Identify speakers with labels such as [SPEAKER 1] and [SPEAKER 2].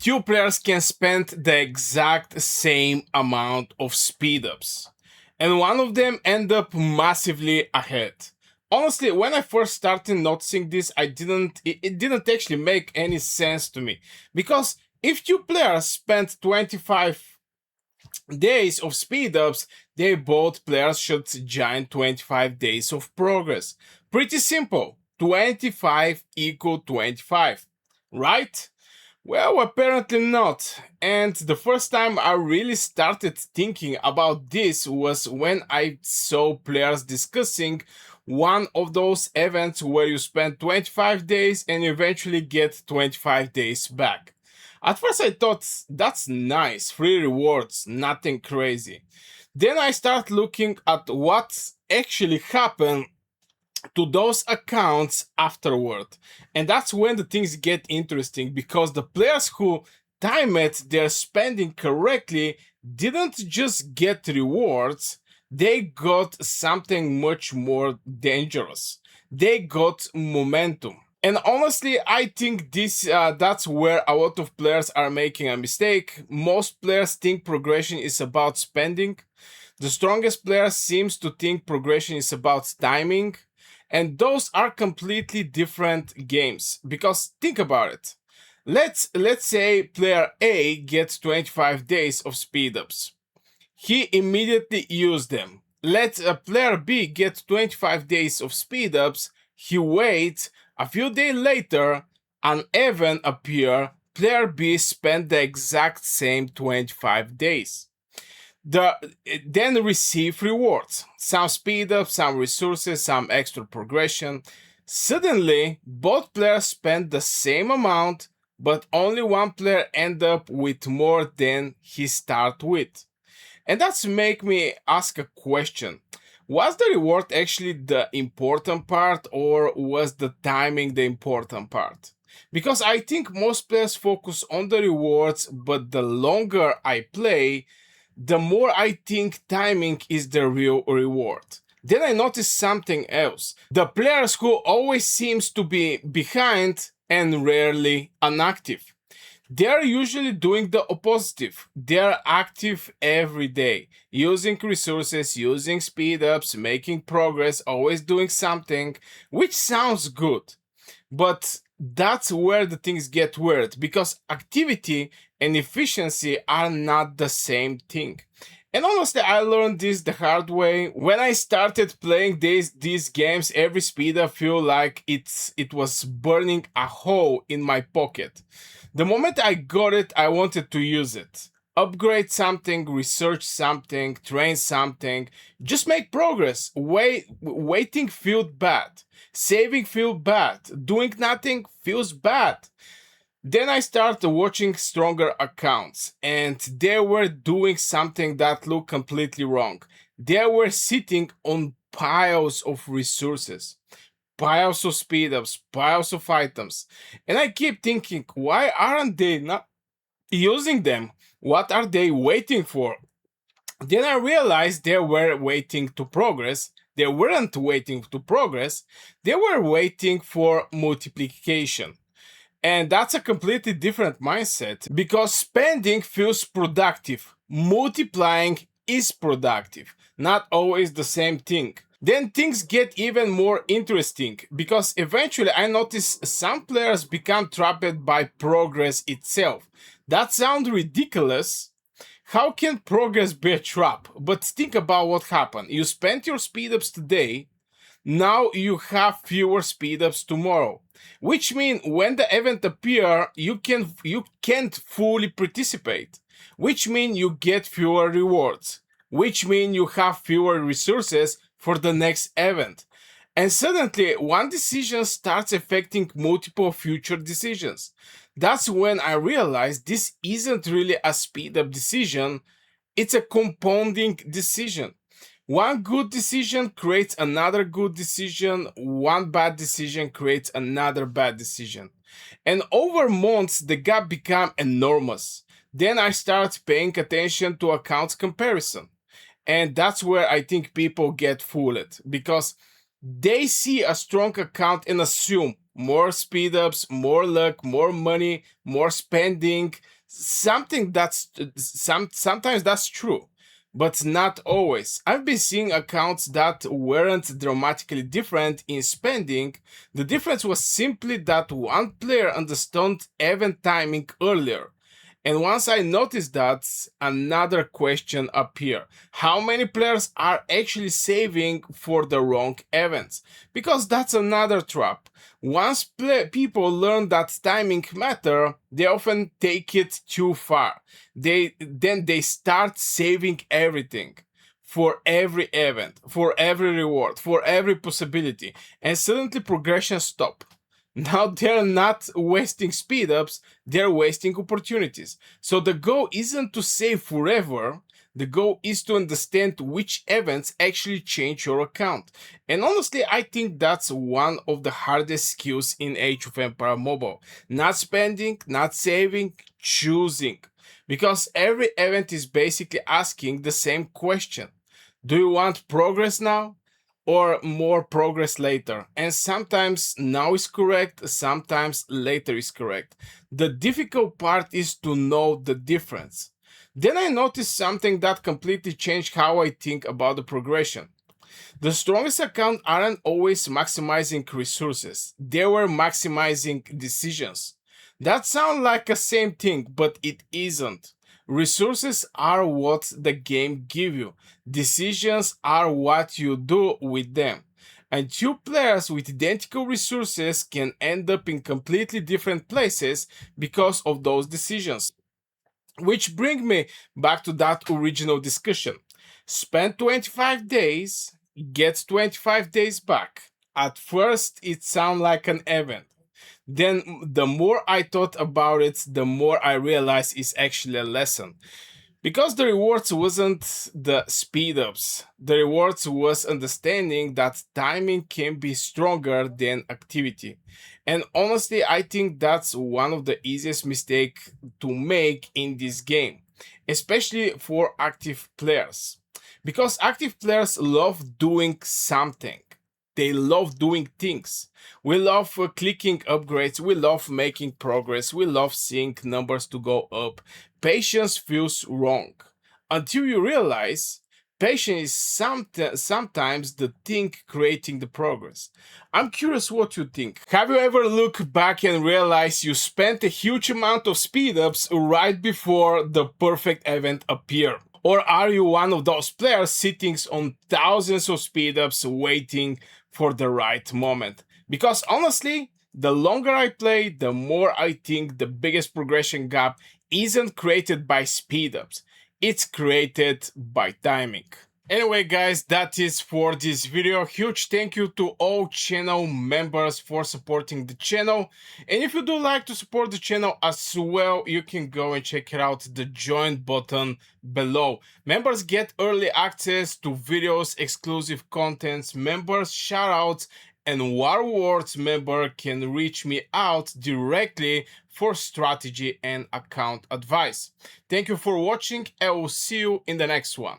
[SPEAKER 1] two players can spend the exact same amount of speed ups, and one of them end up massively ahead. Honestly, when I first started noticing this, it didn't actually make any sense to me, because if two players spend 25 days of speed ups, they both players should join 25 days of progress. Pretty simple. 25 equal 25, right? Well, apparently not. And the first time I really started thinking about this was when I saw players discussing one of those events where you spend 25 days and eventually get 25 days back. At first I thought that's nice, free rewards, nothing crazy. Then I start looking at what actually happened to those accounts afterward. And that's when the things get interesting, because the players who timed their spending correctly didn't just get rewards, they got something much more dangerous. They got momentum. And honestly, I think that's where a lot of players are making a mistake. Most players think progression is about spending. The strongest player seems to think progression is about timing. And those are completely different games. Because think about it. Let's say player A gets 25 days of speed ups. He immediately used them. Let a player B get 25 days of speed ups. He waits. A few days later, an event appear. Player B spent the exact same 25 days. Then receive rewards, some speed up, some resources, some extra progression. Suddenly, both players spend the same amount, but only one player end up with more than he start with. And that's make me ask a question. Was the reward actually the important part, or was the timing the important part? Because I think most players focus on the rewards, but the longer I play, the more I think timing is the real reward. Then I noticed something else. The players who always seems to be behind and rarely inactive. They're usually doing the opposite. They're active every day, using resources, using speed ups, making progress, always doing something, which sounds good. But that's where the things get weird, because activity and efficiency are not the same thing. And honestly, I learned this the hard way. When I started playing these games, every speed up feel like it was burning a hole in my pocket. The moment I got it, I wanted to use it. Upgrade something, research something, train something, just make progress. Waiting feels bad. Saving feels bad. Doing nothing feels bad. Then I started watching stronger accounts, and they were doing something that looked completely wrong. They were sitting on piles of resources, piles of speed ups, piles of items. And I keep thinking, why aren't they not using them? What are they waiting for? Then I realized they were waiting to progress. They weren't waiting to progress, they were waiting for multiplication. And that's a completely different mindset, because spending feels productive, multiplying is productive, not always the same thing. Then things get even more interesting, because eventually I notice some players become trapped by progress itself. That sounds ridiculous. How can progress be a trap? But think about what happened. You spent your speed ups today, now you have fewer speed ups tomorrow, which means when the event appear, you can't fully participate, which means you get fewer rewards, which means you have fewer resources for the next event. And suddenly, one decision starts affecting multiple future decisions. That's when I realized this isn't really a speed up decision, it's a compounding decision. One good decision creates another good decision, one bad decision creates another bad decision. And over months, the gap became enormous. Then I start paying attention to accounts comparison. And that's where I think people get fooled, because They see a strong account and assume more speedups, more luck, more money, more spending. Sometimes that's true, but not always. I've been seeing accounts that weren't dramatically different in spending. The difference was simply that one player understood event timing earlier. And once I noticed that, another question appeared. How many players are actually saving for the wrong events? Because that's another trap. Once people learn that timing matter, they often take it too far. They start saving everything for every event, for every reward, for every possibility, and suddenly progression stop. Now they're not wasting speed ups, they're wasting opportunities. So the goal isn't to save forever, the goal is to understand which events actually change your account. And honestly, I think that's one of the hardest skills in Age of Empire Mobile. Not spending, not saving, choosing. Because every event is basically asking the same question. Do you want progress now? Or more progress later. And sometimes now is correct, sometimes later is correct. The difficult part is to know the difference. Then I noticed something that completely changed how I think about the progression. The strongest accounts aren't always maximizing resources, they were maximizing decisions. That sounds like the same thing, but it isn't. Resources are what the game gives you. Decisions are what you do with them. And two players with identical resources can end up in completely different places because of those decisions. Which bring me back to that original discussion. Spend 25 days, get 25 days back. At first, it sounded like an event. Then, the more I thought about it, the more I realized it's actually a lesson. Because the rewards wasn't the speed ups, the rewards was understanding that timing can be stronger than activity. And honestly, I think that's one of the easiest mistakes to make in this game, especially for active players. Because active players love doing something. They love doing things. We love clicking upgrades. We love making progress. We love seeing numbers to go up. Patience feels wrong until you realize patience is sometimes the thing creating the progress. I'm curious what you think. Have you ever looked back and realized you spent a huge amount of speed ups right before the perfect event appeared? Or are you one of those players sitting on thousands of speed ups waiting for the right moment? Because honestly, the longer I play, the more I think the biggest progression gap isn't created by speed ups, it's created by timing. Anyway guys, that is for this video. Huge thank you to all channel members for supporting the channel. And if you do like to support the channel as well, you can go and check it out, the join button below. Members get early access to videos, exclusive contents, members shoutouts, and War Wars member can reach me out directly for strategy and account advice. Thank you for watching. I will see you in the next one.